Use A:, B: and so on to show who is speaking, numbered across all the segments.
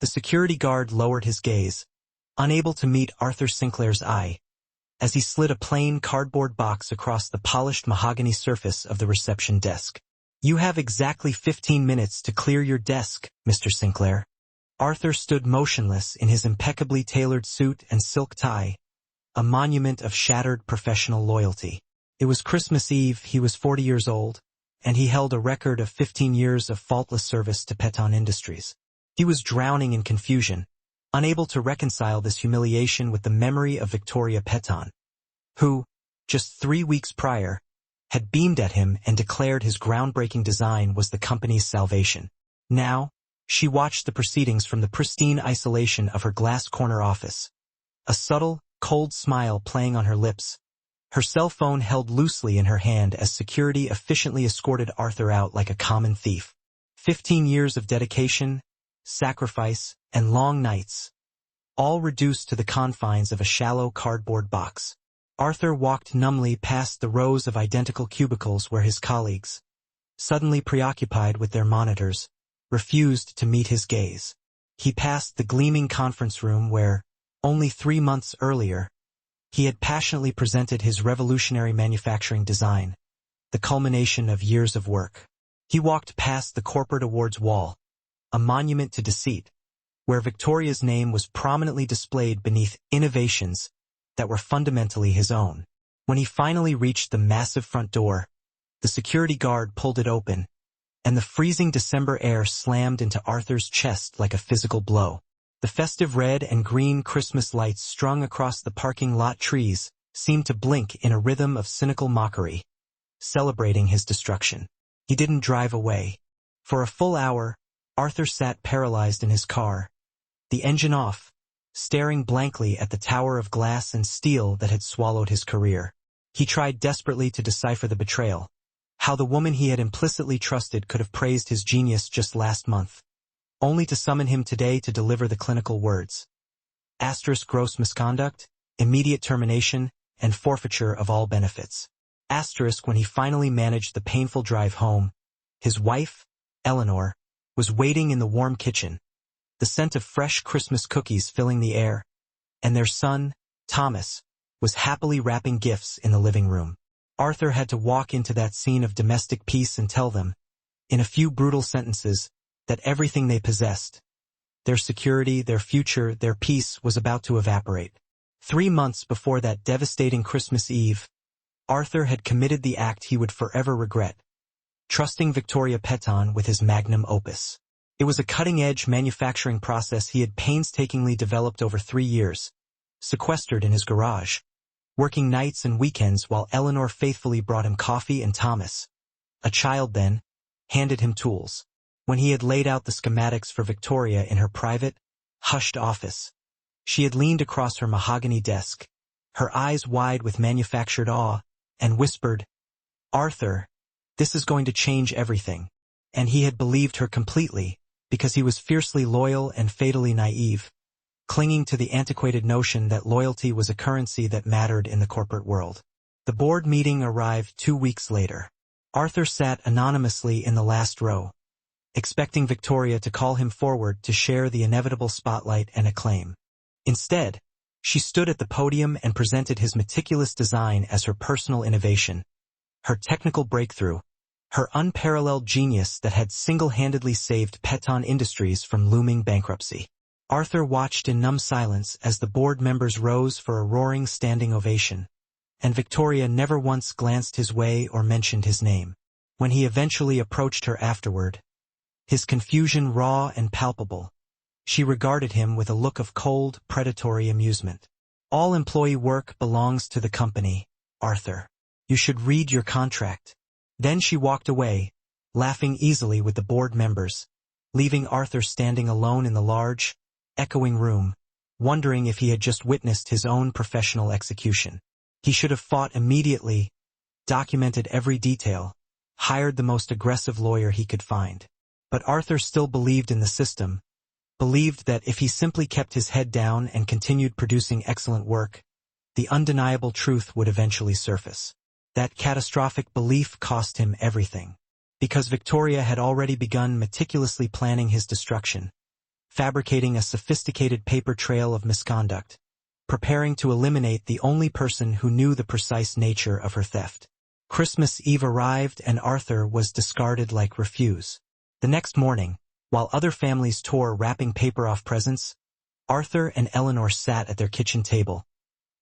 A: The security guard lowered his gaze, unable to meet Arthur Sinclair's eye, as he slid a plain cardboard box across the polished mahogany surface of the reception desk. "You have exactly 15 minutes to clear your desk, Mr. Sinclair." Arthur stood motionless in his impeccably tailored suit and silk tie, a monument of shattered professional loyalty. It was Christmas Eve, he was 40 years old, and he held a record of 15 years of faultless service to Peton Industries. He was drowning in confusion, unable to reconcile this humiliation with the memory of Victoria Peton, who, just 3 weeks prior, had beamed at him and declared his groundbreaking design was the company's salvation. Now, she watched the proceedings from the pristine isolation of her glass corner office, a subtle, cold smile playing on her lips, her cell phone held loosely in her hand as security efficiently escorted Arthur out like a common thief. 15 years of dedication, sacrifice, and long nights, all reduced to the confines of a shallow cardboard box. Arthur walked numbly past the rows of identical cubicles where his colleagues, suddenly preoccupied with their monitors, refused to meet his gaze. He passed the gleaming conference room where, only 3 months earlier, he had passionately presented his revolutionary manufacturing design, the culmination of years of work. He walked past the corporate awards wall, a monument to deceit, where Victoria's name was prominently displayed beneath innovations that were fundamentally his own. When he finally reached the massive front door, the security guard pulled it open, and the freezing December air slammed into Arthur's chest like a physical blow. The festive red and green Christmas lights strung across the parking lot trees seemed to blink in a rhythm of cynical mockery, celebrating his destruction. He didn't drive away. For a full hour, Arthur sat paralyzed in his car, the engine off, staring blankly at the tower of glass and steel that had swallowed his career. He tried desperately to decipher the betrayal, how the woman he had implicitly trusted could have praised his genius just last month, only to summon him today to deliver the clinical words. Asterisk gross misconduct, immediate termination, and forfeiture of all benefits. Asterisk when he finally managed the painful drive home, his wife, Eleanor, was waiting in the warm kitchen, the scent of fresh Christmas cookies filling the air, and their son, Thomas, was happily wrapping gifts in the living room. Arthur had to walk into that scene of domestic peace and tell them, in a few brutal sentences, that everything they possessed, their security, their future, their peace, was about to evaporate. 3 months before that devastating Christmas Eve, Arthur had committed the act he would forever regret, trusting Victoria Peton with his magnum opus. It was a cutting-edge manufacturing process he had painstakingly developed over 3 years, sequestered in his garage, working nights and weekends while Eleanor faithfully brought him coffee, and Thomas, a child then, handed him tools. When he had laid out the schematics for Victoria in her private, hushed office, she had leaned across her mahogany desk, her eyes wide with manufactured awe, and whispered, "Arthur, this is going to change everything." And he had believed her completely, because he was fiercely loyal and fatally naive, clinging to the antiquated notion that loyalty was a currency that mattered in the corporate world. The board meeting arrived 2 weeks later. Arthur sat anonymously in the last row, expecting Victoria to call him forward to share the inevitable spotlight and acclaim. Instead, she stood at the podium and presented his meticulous design as her personal innovation, her technical breakthrough, her unparalleled genius that had single-handedly saved Peton Industries from looming bankruptcy. Arthur watched in numb silence as the board members rose for a roaring standing ovation, and Victoria never once glanced his way or mentioned his name. When he eventually approached her afterward, his confusion raw and palpable, she regarded him with a look of cold, predatory amusement. "All employee work belongs to the company, Arthur. You should read your contract." Then she walked away, laughing easily with the board members, leaving Arthur standing alone in the large, echoing room, wondering if he had just witnessed his own professional execution. He should have fought immediately, documented every detail, hired the most aggressive lawyer he could find. But Arthur still believed in the system, believed that if he simply kept his head down and continued producing excellent work, the undeniable truth would eventually surface. That catastrophic belief cost him everything. Because Victoria had already begun meticulously planning his destruction, fabricating a sophisticated paper trail of misconduct, preparing to eliminate the only person who knew the precise nature of her theft. Christmas Eve arrived and Arthur was discarded like refuse. The next morning, while other families tore wrapping paper off presents, Arthur and Eleanor sat at their kitchen table,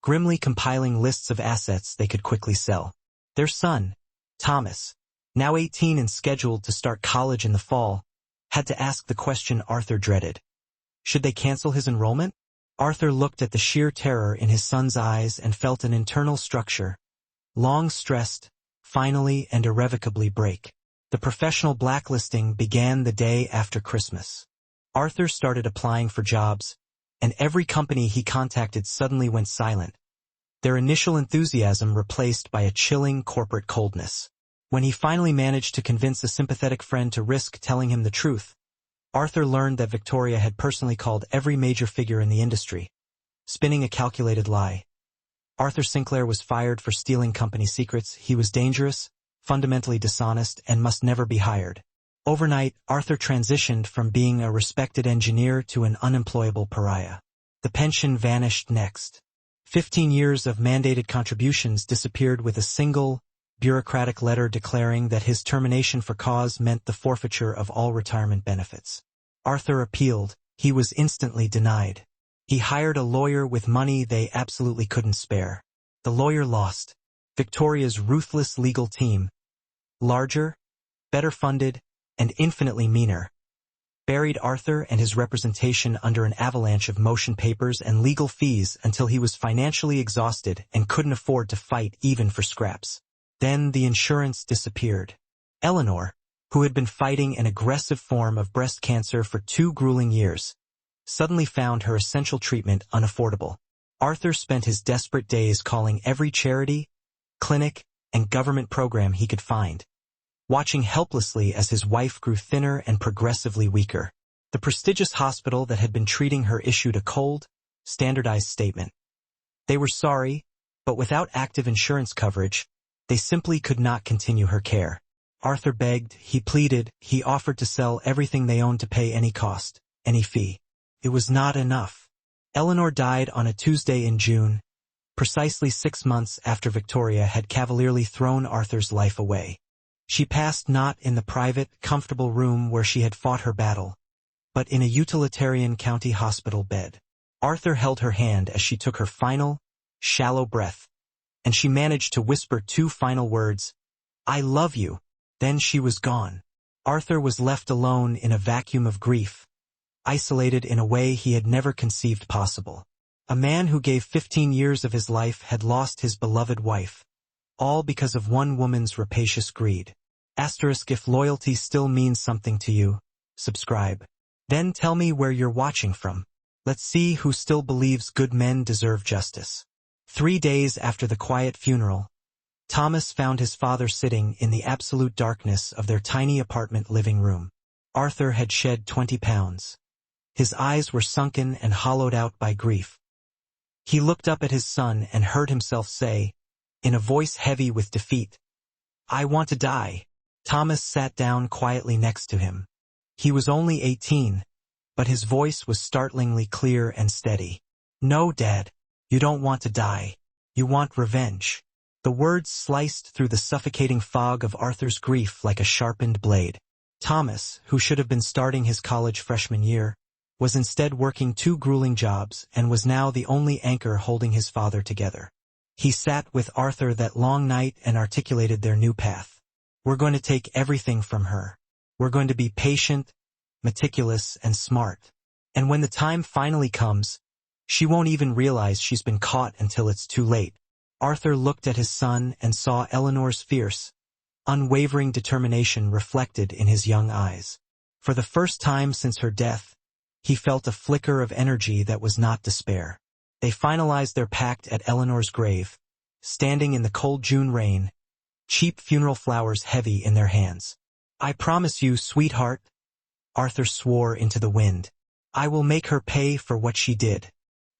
A: grimly compiling lists of assets they could quickly sell. Their son, Thomas, now 18 and scheduled to start college in the fall, had to ask the question Arthur dreaded. Should they cancel his enrollment? Arthur looked at the sheer terror in his son's eyes and felt an internal structure, long stressed, finally and irrevocably break. The professional blacklisting began the day after Christmas. Arthur started applying for jobs, and every company he contacted suddenly went silent, their initial enthusiasm replaced by a chilling corporate coldness. When he finally managed to convince a sympathetic friend to risk telling him the truth, Arthur learned that Victoria had personally called every major figure in the industry, spinning a calculated lie. Arthur Sinclair was fired for stealing company secrets. He was dangerous, fundamentally dishonest, and must never be hired. Overnight, Arthur transitioned from being a respected engineer to an unemployable pariah. The pension vanished next. 15 years of mandated contributions disappeared with a single, bureaucratic letter declaring that his termination for cause meant the forfeiture of all retirement benefits. Arthur appealed. He was instantly denied. He hired a lawyer with money they absolutely couldn't spare. The lawyer lost. Victoria's ruthless legal team, larger, better funded, and infinitely meaner, buried Arthur and his representation under an avalanche of motion papers and legal fees until he was financially exhausted and couldn't afford to fight even for scraps. Then the insurance disappeared. Eleanor, who had been fighting an aggressive form of breast cancer for 2 grueling years, suddenly found her essential treatment unaffordable. Arthur spent his desperate days calling every charity, clinic, and government program he could find, watching helplessly as his wife grew thinner and progressively weaker. The prestigious hospital that had been treating her issued a cold, standardized statement. They were sorry, but without active insurance coverage, they simply could not continue her care. Arthur begged, he pleaded, he offered to sell everything they owned to pay any cost, any fee. It was not enough. Eleanor died on a Tuesday in June, precisely 6 months after Victoria had cavalierly thrown Arthur's life away. She passed not in the private, comfortable room where she had fought her battle, but in a utilitarian county hospital bed. Arthur held her hand as she took her final, shallow breath, and she managed to whisper 2 final words, "I love you." Then she was gone. Arthur was left alone in a vacuum of grief, isolated in a way he had never conceived possible. A man who gave 15 years of his life had lost his beloved wife, all because of one woman's rapacious greed. If loyalty still means something to you, subscribe. Then tell me where you're watching from. Let's see who still believes good men deserve justice. 3 days after the quiet funeral, Thomas found his father sitting in the absolute darkness of their tiny apartment living room. Arthur had shed 20 pounds. His eyes were sunken and hollowed out by grief. He looked up at his son and heard himself say, in a voice heavy with defeat, "I want to die." Thomas sat down quietly next to him. He was only 18, but his voice was startlingly clear and steady. "No, Dad, you don't want to die. You want revenge." The words sliced through the suffocating fog of Arthur's grief like a sharpened blade. Thomas, who should have been starting his college freshman year, was instead working 2 grueling jobs and was now the only anchor holding his father together. He sat with Arthur that long night and articulated their new path. "We're going to take everything from her. We're going to be patient, meticulous, and smart. And when the time finally comes, she won't even realize she's been caught until it's too late." Arthur looked at his son and saw Eleanor's fierce, unwavering determination reflected in his young eyes. For the first time since her death, he felt a flicker of energy that was not despair. They finalized their pact at Eleanor's grave, standing in the cold June rain, cheap funeral flowers heavy in their hands. "I promise you, sweetheart," Arthur swore into the wind, "I will make her pay for what she did.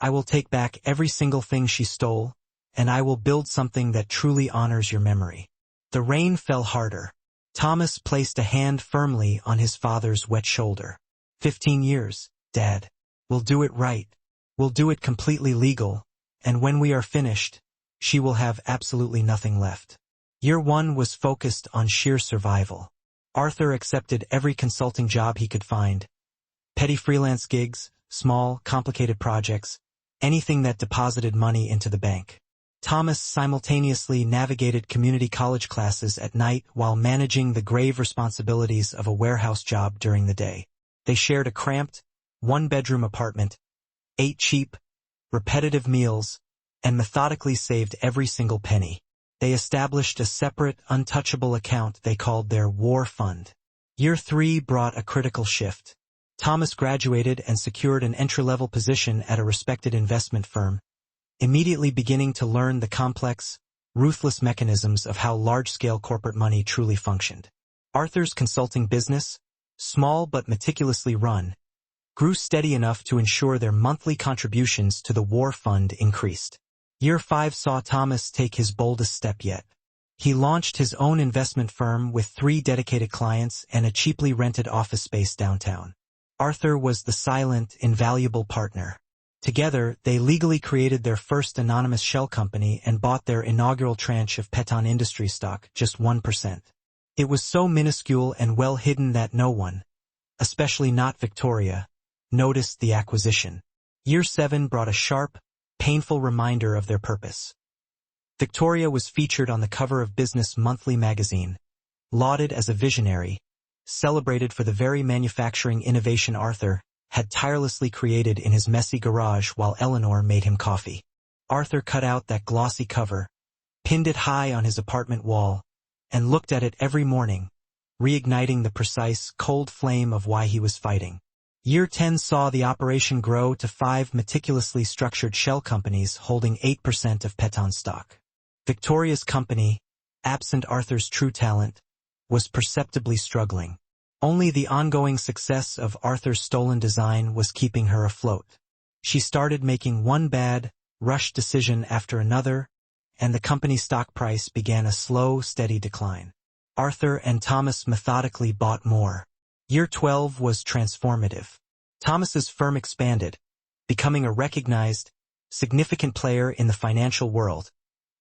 A: I will take back every single thing she stole, and I will build something that truly honors your memory." The rain fell harder. Thomas placed a hand firmly on his father's wet shoulder. 15 years, Dad. We'll do it right. We'll do it completely legal, and when we are finished, she will have absolutely nothing left. Year 1 was focused on sheer survival. Arthur accepted every consulting job he could find. Petty freelance gigs, small, complicated projects, anything that deposited money into the bank. Thomas simultaneously navigated community college classes at night while managing the grave responsibilities of a warehouse job during the day. They shared a cramped, one-bedroom apartment, ate cheap, repetitive meals, and methodically saved every single penny. They established a separate, untouchable account they called their war fund. Year 3 brought a critical shift. Thomas graduated and secured an entry-level position at a respected investment firm, immediately beginning to learn the complex, ruthless mechanisms of how large-scale corporate money truly functioned. Arthur's consulting business, small but meticulously run, grew steady enough to ensure their monthly contributions to the war fund increased. Year 5 saw Thomas take his boldest step yet. He launched his own investment firm with 3 dedicated clients and a cheaply rented office space downtown. Arthur was the silent, invaluable partner. Together, they legally created their first anonymous shell company and bought their inaugural tranche of Peton Industries stock, just 1%. It was so minuscule and well hidden that no one, especially not Victoria, noticed the acquisition. Year 7 brought a sharp, painful reminder of their purpose. Victoria was featured on the cover of Business Monthly magazine, lauded as a visionary, celebrated for the very manufacturing innovation Arthur had tirelessly created in his messy garage while Eleanor made him coffee. Arthur cut out that glossy cover, pinned it high on his apartment wall, and looked at it every morning, reigniting the precise, cold flame of why he was fighting. Year 10 saw the operation grow to 5 meticulously structured shell companies holding 8% of Peton stock. Victoria's company, absent Arthur's true talent, was perceptibly struggling. Only the ongoing success of Arthur's stolen design was keeping her afloat. She started making one bad, rushed decision after another, and the company's stock price began a slow, steady decline. Arthur and Thomas methodically bought more. Year 12 was transformative. Thomas's firm expanded, becoming a recognized, significant player in the financial world,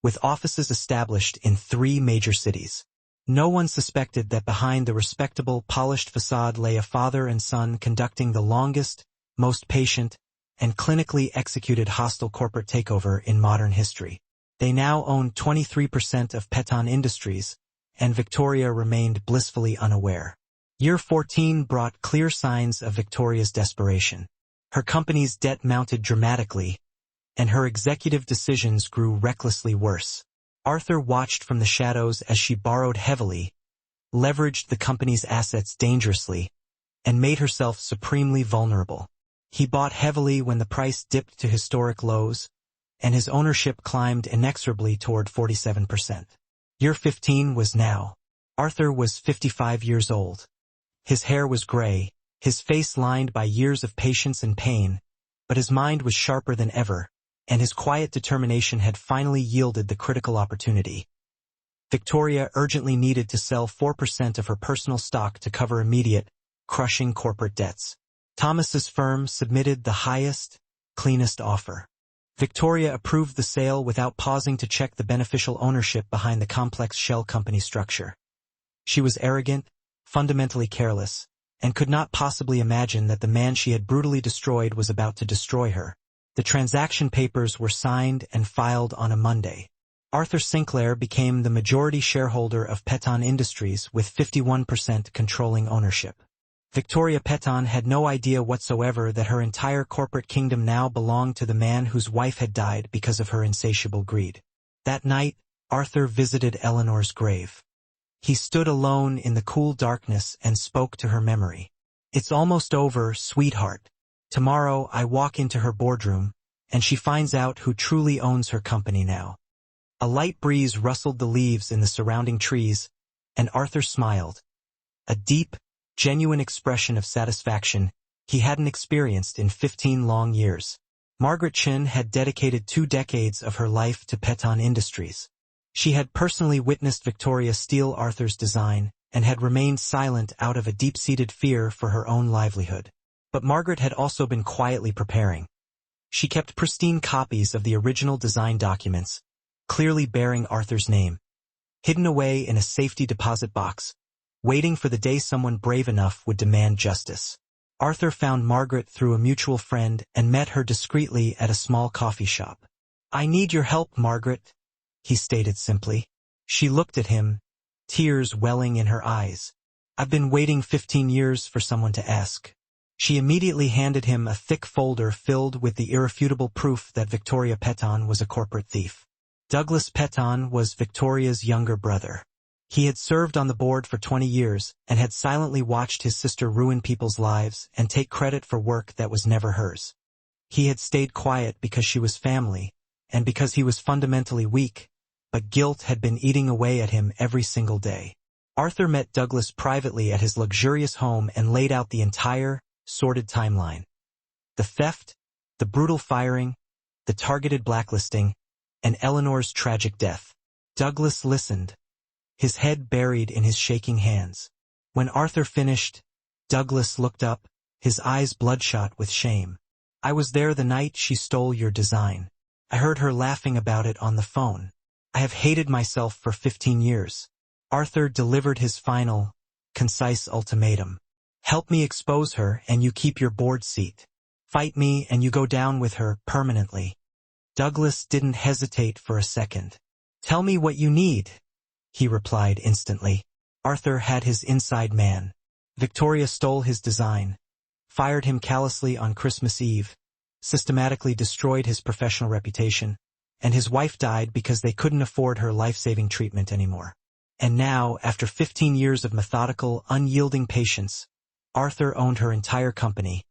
A: with offices established in 3 major cities. No one suspected that behind the respectable, polished facade lay a father and son conducting the longest, most patient, and clinically executed hostile corporate takeover in modern history. They now owned 23% of Peton Industries, and Victoria remained blissfully unaware. Year 14 brought clear signs of Victoria's desperation. Her company's debt mounted dramatically, and her executive decisions grew recklessly worse. Arthur watched from the shadows as she borrowed heavily, leveraged the company's assets dangerously, and made herself supremely vulnerable. He bought heavily when the price dipped to historic lows, and his ownership climbed inexorably toward 47%. Year 15 was now. Arthur was 55 years old. His hair was gray, his face lined by years of patience and pain, but his mind was sharper than ever, and his quiet determination had finally yielded the critical opportunity. Victoria urgently needed to sell 4% of her personal stock to cover immediate, crushing corporate debts. Thomas's firm submitted the highest, cleanest offer. Victoria approved the sale without pausing to check the beneficial ownership behind the complex shell company structure. She was arrogant, fundamentally careless, and could not possibly imagine that the man she had brutally destroyed was about to destroy her. The transaction papers were signed and filed on a Monday. Arthur Sinclair became the majority shareholder of Peton Industries with 51% controlling ownership. Victoria Peton had no idea whatsoever that her entire corporate kingdom now belonged to the man whose wife had died because of her insatiable greed. That night, Arthur visited Eleanor's grave. He stood alone in the cool darkness and spoke to her memory. "It's almost over, sweetheart. Tomorrow I walk into her boardroom, and she finds out who truly owns her company now." A light breeze rustled the leaves in the surrounding trees, and Arthur smiled. A deep, genuine expression of satisfaction he hadn't experienced in 15 long years. Margaret Chin had dedicated 2 decades of her life to Peton Industries. She had personally witnessed Victoria steal Arthur's design and had remained silent out of a deep-seated fear for her own livelihood. But Margaret had also been quietly preparing. She kept pristine copies of the original design documents, clearly bearing Arthur's name, hidden away in a safety deposit box, waiting for the day someone brave enough would demand justice. Arthur found Margaret through a mutual friend and met her discreetly at a small coffee shop. "I need your help, Margaret," he stated simply. She looked at him, tears welling in her eyes. "I've been waiting 15 years for someone to ask." She immediately handed him a thick folder filled with the irrefutable proof that Victoria Petton was a corporate thief. Douglas Petton was Victoria's younger brother. He had served on the board for 20 years and had silently watched his sister ruin people's lives and take credit for work that was never hers. He had stayed quiet because she was family and because he was fundamentally weak, but guilt had been eating away at him every single day. Arthur met Douglas privately at his luxurious home and laid out the entire, sordid timeline. The theft, the brutal firing, the targeted blacklisting, and Eleanor's tragic death. Douglas listened, his head buried in his shaking hands. When Arthur finished, Douglas looked up, his eyes bloodshot with shame. "I was there the night she stole your design. I heard her laughing about it on the phone. I have hated myself for 15 years. Arthur delivered his final, concise ultimatum. "Help me expose her and you keep your board seat. Fight me and you go down with her permanently." Douglas didn't hesitate for a second. "Tell me what you need," he replied instantly. Arthur had his inside man. Victoria stole his design, fired him callously on Christmas Eve, systematically destroyed his professional reputation, and his wife died because they couldn't afford her life-saving treatment anymore. And now, after 15 years of methodical, unyielding patience, Arthur owned her entire company,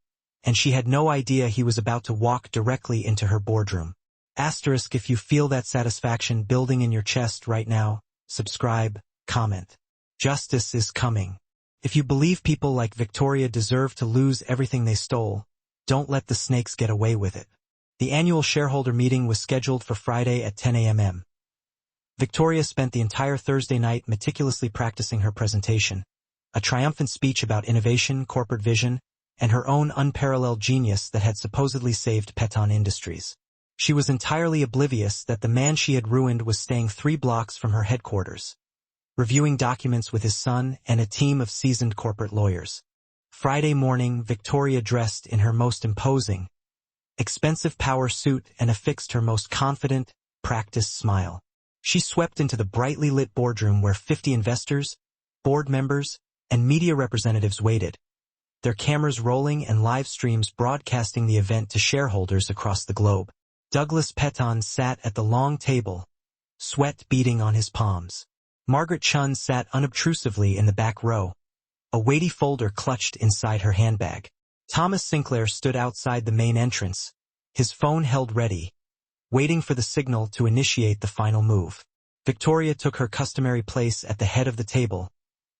A: and she had no idea he was about to walk directly into her boardroom. Asterisk if you feel that satisfaction building in your chest right now, subscribe, comment. Justice is coming. If you believe people like Victoria deserve to lose everything they stole, don't let the snakes get away with it. The annual shareholder meeting was scheduled for Friday at 10 a.m. Victoria spent the entire Thursday night meticulously practicing her presentation, a triumphant speech about innovation, corporate vision, and her own unparalleled genius that had supposedly saved Petton Industries. She was entirely oblivious that the man she had ruined was staying 3 blocks from her headquarters, reviewing documents with his son and a team of seasoned corporate lawyers. Friday morning, Victoria dressed in her most imposing, expensive power suit and affixed her most confident, practiced smile. She swept into the brightly lit boardroom where 50 investors, board members, and media representatives waited, their cameras rolling and live streams broadcasting the event to shareholders across the globe. Douglas Petton sat at the long table, sweat beading on his palms. Margaret Chun sat unobtrusively in the back row, a weighty folder clutched inside her handbag. Thomas Sinclair stood outside the main entrance, his phone held ready, waiting for the signal to initiate the final move. Victoria took her customary place at the head of the table,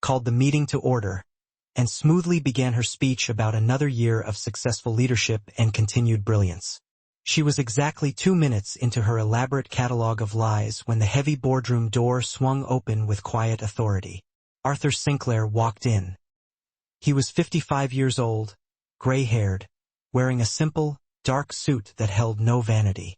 A: called the meeting to order, and smoothly began her speech about another year of successful leadership and continued brilliance. She was exactly 2 minutes into her elaborate catalog of lies when the heavy boardroom door swung open with quiet authority. Arthur Sinclair walked in. He was 55 years old, gray-haired, wearing a simple, dark suit that held no vanity.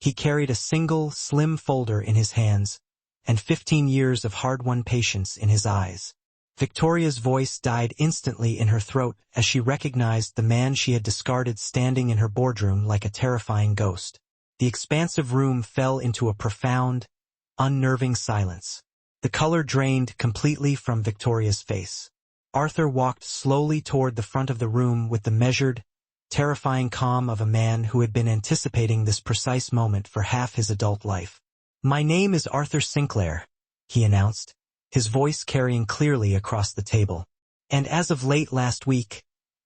A: He carried a single, slim folder in his hands, and 15 years of hard-won patience in his eyes. Victoria's voice died instantly in her throat as she recognized the man she had discarded standing in her boardroom like a terrifying ghost. The expansive room fell into a profound, unnerving silence. The color drained completely from Victoria's face. Arthur walked slowly toward the front of the room with the measured, terrifying calm of a man who had been anticipating this precise moment for half his adult life. "My name is Arthur Sinclair," he announced, his voice carrying clearly across the table. "And as of late last week,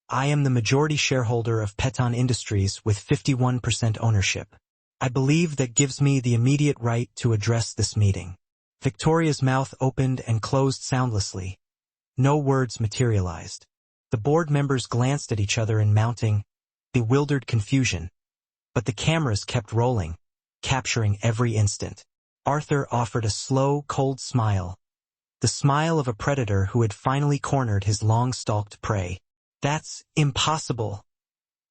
A: I am the majority shareholder of Petton Industries with 51% ownership. I believe that gives me the immediate right to address this meeting." Victoria's mouth opened and closed soundlessly. No words materialized. The board members glanced at each other in mounting, bewildered confusion. But the cameras kept rolling, capturing every instant. Arthur offered a slow, cold smile, the smile of a predator who had finally cornered his long-stalked prey. That's impossible,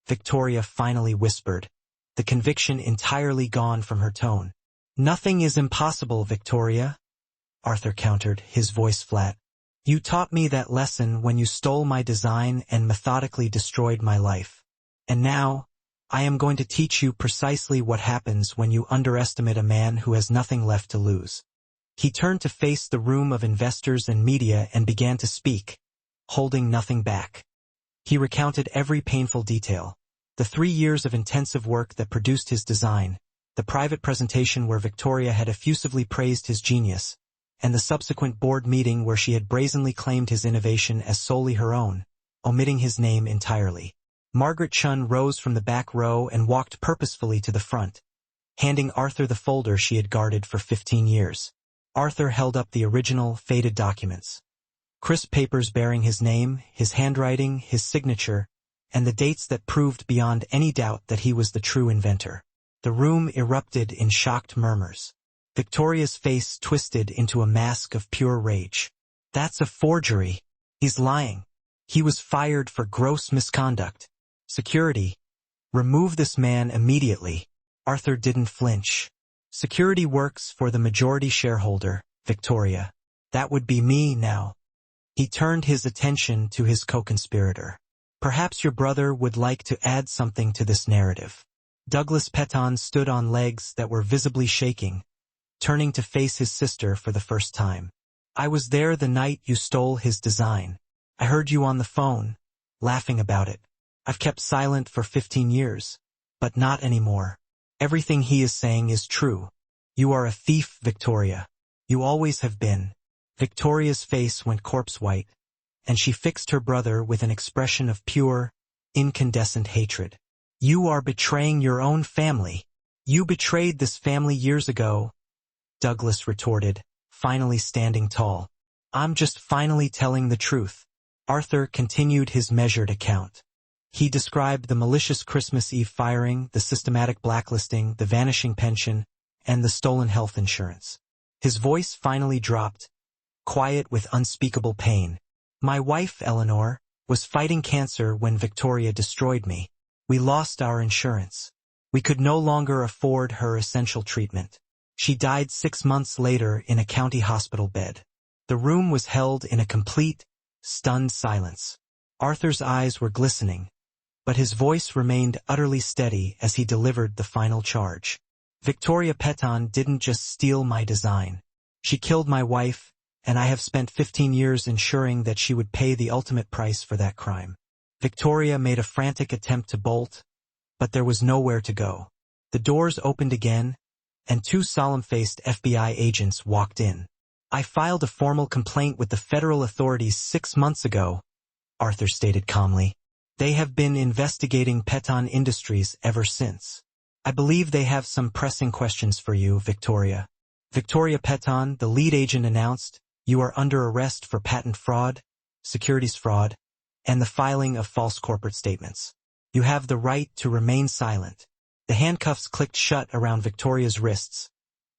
A: Victoria finally whispered, the conviction entirely gone from her tone. Nothing is impossible, Victoria, Arthur countered, his voice flat. You taught me that lesson when you stole my design and methodically destroyed my life. And now, I am going to teach you precisely what happens when you underestimate a man who has nothing left to lose. He turned to face the room of investors and media and began to speak, holding nothing back. He recounted every painful detail, the 3 years of intensive work that produced his design, the private presentation where Victoria had effusively praised his genius, and the subsequent board meeting where she had brazenly claimed his innovation as solely her own, omitting his name entirely. Margaret Chun rose from the back row and walked purposefully to the front, handing Arthur the folder she had guarded for 15 years. Arthur held up the original, faded documents. Crisp papers bearing his name, his handwriting, his signature, and the dates that proved beyond any doubt that he was the true inventor. The room erupted in shocked murmurs. Victoria's face twisted into a mask of pure rage. That's a forgery. He's lying. He was fired for gross misconduct. Security. Remove this man immediately. Arthur didn't flinch. Security works for the majority shareholder, Victoria. That would be me now. He turned his attention to his co-conspirator. Perhaps your brother would like to add something to this narrative. Douglas Petton stood on legs that were visibly shaking, turning to face his sister for the first time. I was there the night you stole his design. I heard you on the phone, laughing about it. I've kept silent for 15 years, but not anymore. Everything he is saying is true. You are a thief, Victoria. You always have been. Victoria's face went corpse white, and she fixed her brother with an expression of pure, incandescent hatred. You are betraying your own family. You betrayed this family years ago, Douglas retorted, finally standing tall. I'm just finally telling the truth. Arthur continued his measured account. He described the malicious Christmas Eve firing, the systematic blacklisting, the vanishing pension, and the stolen health insurance. His voice finally dropped, quiet with unspeakable pain. My wife, Eleanor, was fighting cancer when Victoria destroyed me. We lost our insurance. We could no longer afford her essential treatment. She died 6 months later in a county hospital bed. The room was held in a complete, stunned silence. Arthur's eyes were glistening, but his voice remained utterly steady as he delivered the final charge. Victoria Petton didn't just steal my design. She killed my wife, and I have spent 15 years ensuring that she would pay the ultimate price for that crime. Victoria made a frantic attempt to bolt, but there was nowhere to go. The doors opened again, and 2 solemn-faced FBI agents walked in. I filed a formal complaint with the federal authorities 6 months ago, Arthur stated calmly. They have been investigating Petton Industries ever since. I believe they have some pressing questions for you, Victoria. Victoria Petton, the lead agent, announced, you are under arrest for patent fraud, securities fraud, and the filing of false corporate statements. You have the right to remain silent. The handcuffs clicked shut around Victoria's wrists,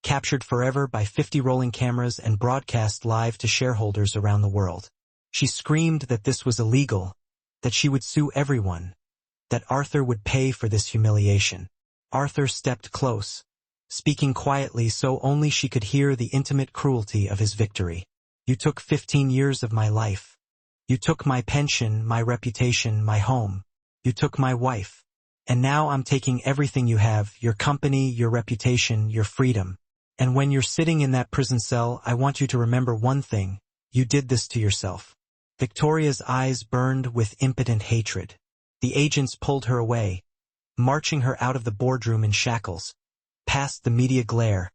A: captured forever by 50 rolling cameras and broadcast live to shareholders around the world. She screamed that this was illegal, that she would sue everyone, that Arthur would pay for this humiliation. Arthur stepped close, speaking quietly so only she could hear the intimate cruelty of his victory. You took 15 years of my life. You took my pension, my reputation, my home. You took my wife. And now I'm taking everything you have, your company, your reputation, your freedom. And when you're sitting in that prison cell, I want you to remember one thing. You did this to yourself. Victoria's eyes burned with impotent hatred. The agents pulled her away, marching her out of the boardroom in shackles, past the media glare,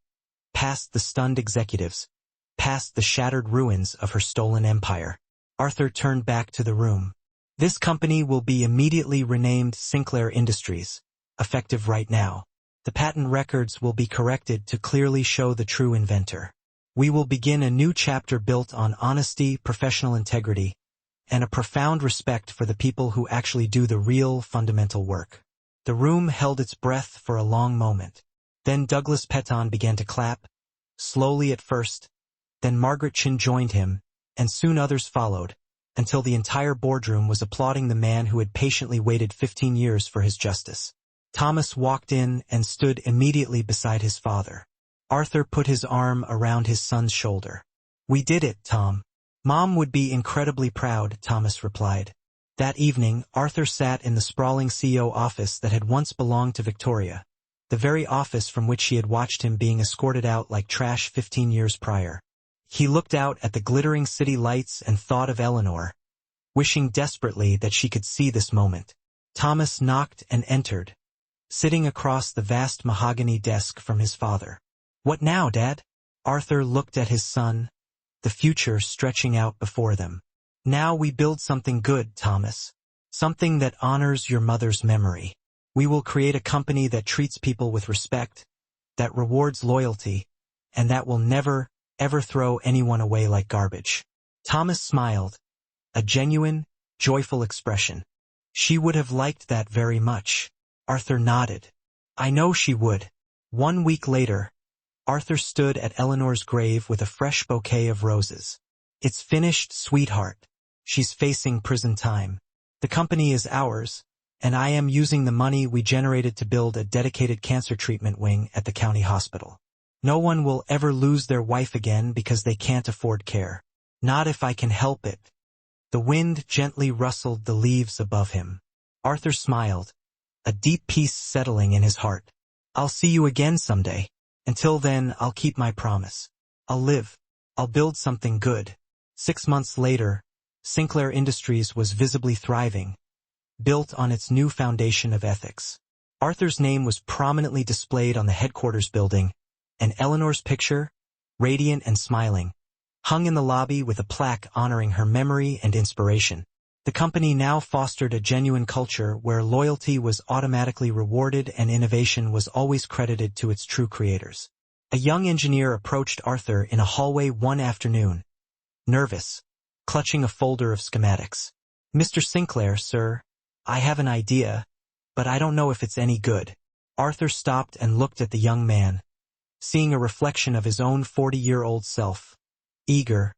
A: past the stunned executives, past the shattered ruins of her stolen empire. Arthur turned back to the room. This company will be immediately renamed Sinclair Industries, effective right now. The patent records will be corrected to clearly show the true inventor. We will begin a new chapter built on honesty, professional integrity, and a profound respect for the people who actually do the real fundamental work. The room held its breath for a long moment. Then Douglas Petton began to clap, slowly at first, then Margaret Chin joined him, and soon others followed, until the entire boardroom was applauding the man who had patiently waited 15 years for his justice. Thomas walked in and stood immediately beside his father. Arthur put his arm around his son's shoulder. "We did it, Tom. Mom would be incredibly proud," Thomas replied. That evening, Arthur sat in the sprawling CEO office that had once belonged to Victoria, the very office from which she had watched him being escorted out like trash 15 years prior. He looked out at the glittering city lights and thought of Eleanor, wishing desperately that she could see this moment. Thomas knocked and entered, sitting across the vast mahogany desk from his father. "What now, Dad?" Arthur looked at his son, the future stretching out before them. "Now we build something good, Thomas. Something that honors your mother's memory. We will create a company that treats people with respect, that rewards loyalty, and that will never, ever throw anyone away like garbage." Thomas smiled, a genuine, joyful expression. "She would have liked that very much." Arthur nodded. "I know she would." 1 week later, Arthur stood at Eleanor's grave with a fresh bouquet of roses. "It's finished, sweetheart. She's facing prison time. The company is ours, and I am using the money we generated to build a dedicated cancer treatment wing at the county hospital. No one will ever lose their wife again because they can't afford care. Not if I can help it." The wind gently rustled the leaves above him. Arthur smiled, a deep peace settling in his heart. "I'll see you again someday. Until then, I'll keep my promise. I'll live. I'll build something good." 6 months later, Sinclair Industries was visibly thriving, built on its new foundation of ethics. Arthur's name was prominently displayed on the headquarters building, and Eleanor's picture, radiant and smiling, hung in the lobby with a plaque honoring her memory and inspiration. The company now fostered a genuine culture where loyalty was automatically rewarded and innovation was always credited to its true creators. A young engineer approached Arthur in a hallway one afternoon, nervous, clutching a folder of schematics. "Mr. Sinclair, sir, I have an idea, but I don't know if it's any good." Arthur stopped and looked at the young man, seeing a reflection of his own 40-year-old self, eager,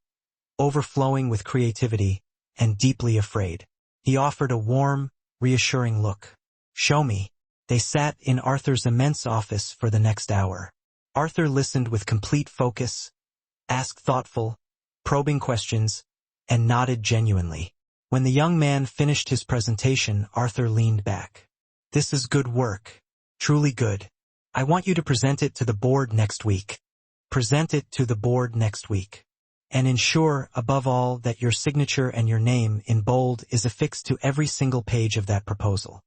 A: overflowing with creativity, and deeply afraid. He offered a warm, reassuring look. "Show me." They sat in Arthur's immense office for the next hour. Arthur listened with complete focus, asked thoughtful, probing questions, and nodded genuinely. When the young man finished his presentation, Arthur leaned back. "This is good work. Truly good. I want you to present it to the board next week. Present it to the board next week. And ensure, above all, that your signature and your name, in bold, is affixed to every single page of that proposal."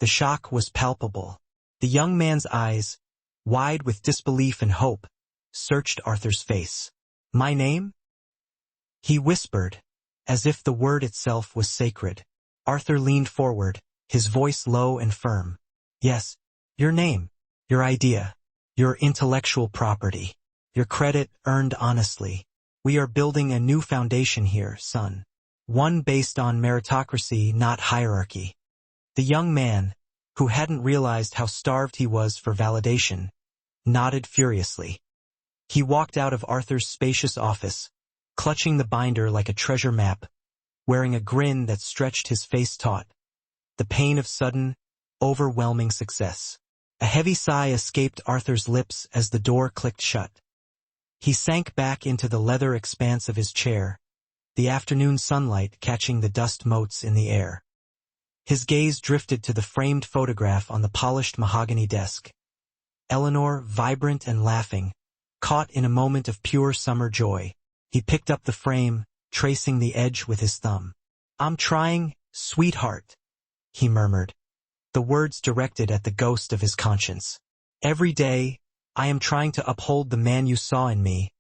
A: The shock was palpable. The young man's eyes, wide with disbelief and hope, searched Arthur's face. "My name?" he whispered, as if the word itself was sacred. Arthur leaned forward, his voice low and firm. "Yes, your name, your idea, your intellectual property, your credit earned honestly. We are building a new foundation here, son. One based on meritocracy, not hierarchy." The young man, who hadn't realized how starved he was for validation, nodded furiously. He walked out of Arthur's spacious office, clutching the binder like a treasure map, wearing a grin that stretched his face taut, the pain of sudden, overwhelming success. A heavy sigh escaped Arthur's lips as the door clicked shut. He sank back into the leather expanse of his chair, the afternoon sunlight catching the dust motes in the air. His gaze drifted to the framed photograph on the polished mahogany desk. Eleanor, vibrant and laughing, caught in a moment of pure summer joy. He picked up the frame, tracing the edge with his thumb. "I'm trying, sweetheart," he murmured, the words directed at the ghost of his conscience. "Every day, I am trying to uphold the man you saw in me,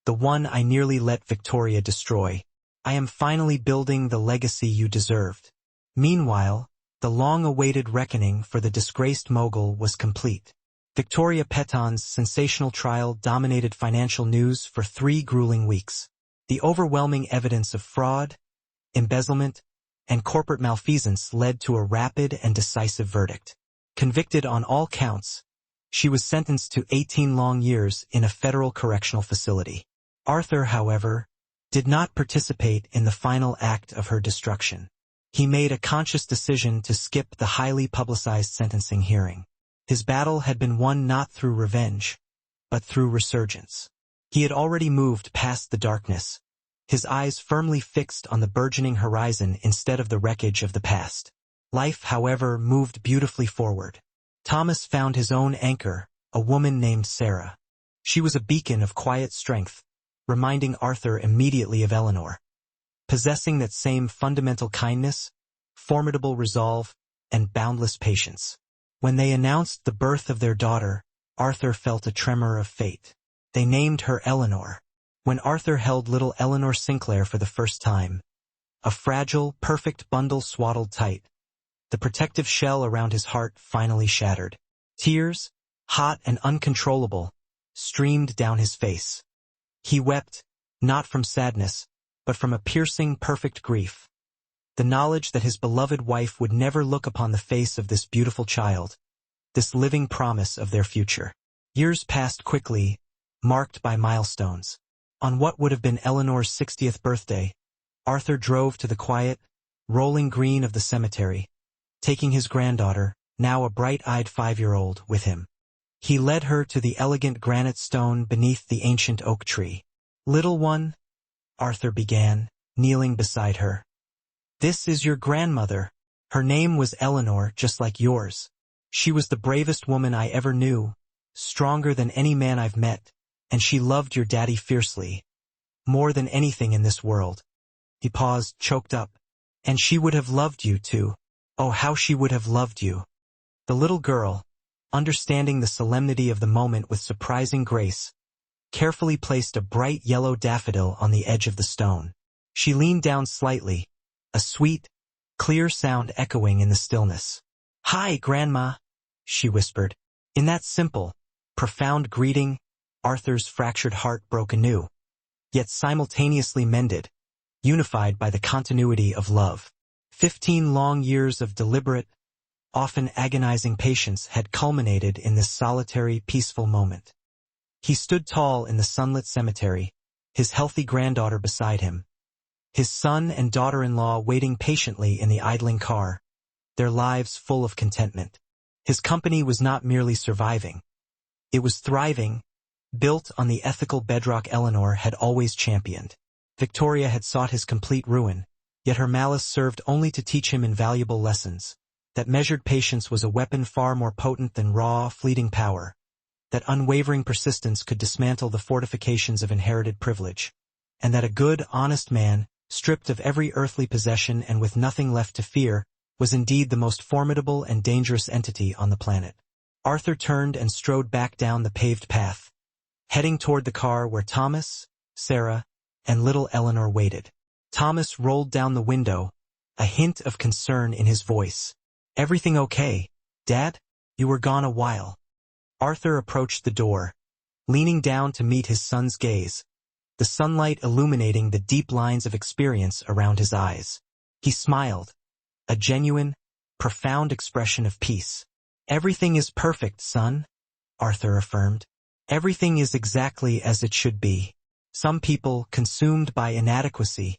A: the one I nearly let Victoria destroy. I am finally building the legacy you deserved." Meanwhile, the long-awaited reckoning for the disgraced mogul was complete. Victoria Peton's sensational trial dominated financial news for 3 grueling weeks. The overwhelming evidence of fraud, embezzlement, and corporate malfeasance led to a rapid and decisive verdict. Convicted on all counts, she was sentenced to 18 long years in a federal correctional facility. Arthur, however, did not participate in the final act of her destruction. He made a conscious decision to skip the highly publicized sentencing hearing. His battle had been won not through revenge, but through resurgence. He had already moved past the darkness, his eyes firmly fixed on the burgeoning horizon instead of the wreckage of the past. Life, however, moved beautifully forward. Thomas found his own anchor, a woman named Sarah. She was a beacon of quiet strength, reminding Arthur immediately of Eleanor. Possessing that same fundamental kindness, formidable resolve, and boundless patience. When they announced the birth of their daughter, Arthur felt a tremor of fate. They named her Eleanor. When Arthur held little Eleanor Sinclair for the first time, a fragile, perfect bundle swaddled tight, the protective shell around his heart finally shattered. Tears, hot and uncontrollable, streamed down his face. He wept, not from sadness, but from a piercing, perfect grief. The knowledge that his beloved wife would never look upon the face of this beautiful child, this living promise of their future. Years passed quickly, marked by milestones. On what would have been Eleanor's 60th birthday, Arthur drove to the quiet, rolling green of the cemetery, taking his granddaughter, now a bright-eyed 5-year-old, with him. He led her to the elegant granite stone beneath the ancient oak tree. "Little one," Arthur began, kneeling beside her. "This is your grandmother. Her name was Eleanor, just like yours. She was the bravest woman I ever knew, stronger than any man I've met, and she loved your daddy fiercely, more than anything in this world." He paused, choked up. "And she would have loved you too. Oh, how she would have loved you." The little girl, understanding the solemnity of the moment with surprising grace, carefully placed a bright yellow daffodil on the edge of the stone. She leaned down slightly, a sweet, clear sound echoing in the stillness. "Hi, Grandma," she whispered. In that simple, profound greeting, Arthur's fractured heart broke anew, yet simultaneously mended, unified by the continuity of love. 15 long years of deliberate, often agonizing patience had culminated in this solitary, peaceful moment. He stood tall in the sunlit cemetery, his healthy granddaughter beside him, his son and daughter-in-law waiting patiently in the idling car, their lives full of contentment. His company was not merely surviving. It was thriving, built on the ethical bedrock Eleanor had always championed. Victoria had sought his complete ruin, yet her malice served only to teach him invaluable lessons. That measured patience was a weapon far more potent than raw, fleeting power. That unwavering persistence could dismantle the fortifications of inherited privilege. And that a good, honest man, stripped of every earthly possession and with nothing left to fear, was indeed the most formidable and dangerous entity on the planet. Arthur turned and strode back down the paved path, heading toward the car where Thomas, Sarah, and little Eleanor waited. Thomas rolled down the window, a hint of concern in his voice. "Everything okay, Dad? You were gone a while." Arthur approached the door, leaning down to meet his son's gaze, the sunlight illuminating the deep lines of experience around his eyes. He smiled, a genuine, profound expression of peace. "Everything is perfect, son," Arthur affirmed. "Everything is exactly as it should be. Some people, consumed by inadequacy,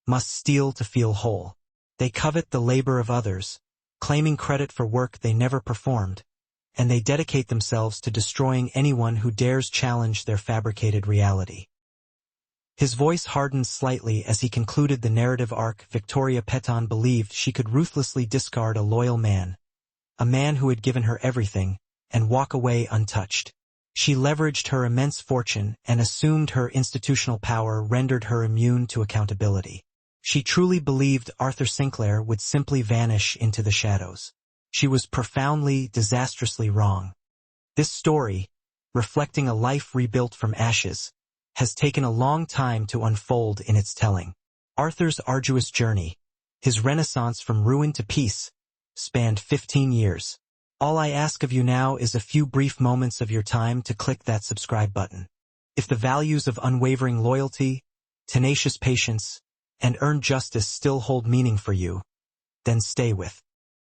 A: must steal to feel whole. They covet the labor of others, claiming credit for work they never performed, and they dedicate themselves to destroying anyone who dares challenge their fabricated reality." His voice hardened slightly as he concluded the narrative arc. Victoria Peton believed she could ruthlessly discard a loyal man, a man who had given her everything, and walk away untouched. She leveraged her immense fortune and assumed her institutional power rendered her immune to accountability. She truly believed Arthur Sinclair would simply vanish into the shadows. She was profoundly, disastrously wrong. This story, reflecting a life rebuilt from ashes, has taken a long time to unfold in its telling. Arthur's arduous journey, his renaissance from ruin to peace, spanned 15 years. All I ask of you now is a few brief moments of your time to click that subscribe button. If the values of unwavering loyalty, tenacious patience, and earned justice still hold meaning for you, then stay with